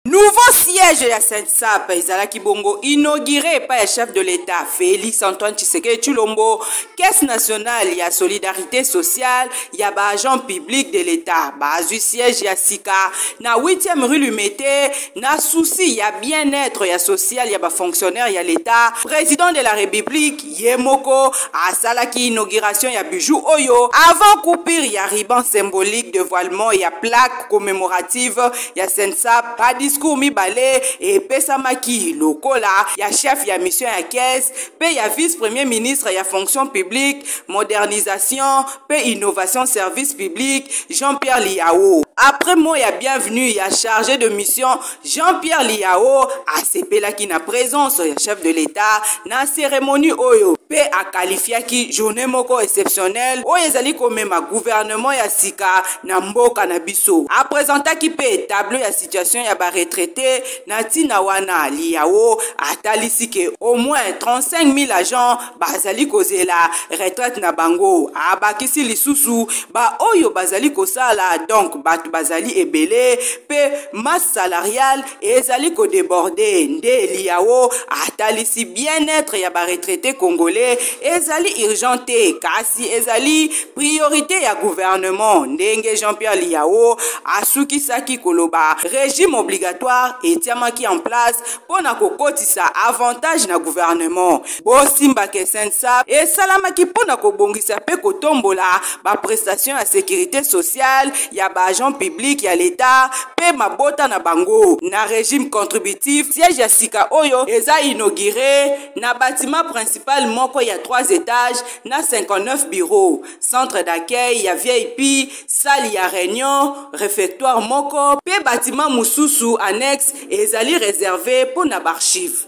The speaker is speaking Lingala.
Nouveau siège ya Sensap ezalaki bongo inauguré par le chef de l'État Félix Antoine Tshisekedi Tshilombo. Caisse nationale ya solidarité sociale ya ba agent public de l'État bazui siège ya sika na 8e rue Lumete na souci ya bien-être ya social ya ba fonctionnaire ya l'État. Président de la République Yemoko asalaki inauguration ya bijou oyo avant coupure ya ruban symbolique de voilement ya plaque commémorative ya Sensap. Discours mibale et pesamaki lokola ya chef ya mission ya caisse pe ya vice-premier ministre ya fonction publique modernisation pe innovation service public Jean-Pierre Liao. Après moi ya bienvenue ya chargé de mission Jean-Pierre Liao asepelaki na présence ya chef de l'État na cérémonie oyo pe a qualifiaki journée moko exceptionnelle oyo ezali komema gouvernement ya sika na mboka na biso. A présentaki pe tableau ya situation ya retraité Natina Wana Liao atalisi ke au moins 35 000 agents bazali kozela retraite na bango abakisi lisusu ba oyo bazali kosala donc batu bazali ebele pe masse salariale ezali ko déborder nde Liao atalisi bien-être ya ba retraité congolais ezali urgenté kasi ezali priorité ya gouvernement ndenge Jean-Pierre Liao asukisaki koloba régime obligatoire etiamaki en place pour na kokotisa avantage na gouvernement bosimba ke Sensap et salamaki pour na kobongisa pe kotombola ba prestation ya sécurité sociale ya ba agent public ya l'État pe mabota na bango na régime contributif. Siège ya sika oyo eza inauguré na bâtiment principal moko ya 3 étages na 59 bureaux, centre d'accueil ya VIP, salle ya réunion, réfectoire moko pe bâtiment mususu annexe ezali réservé pour na archive.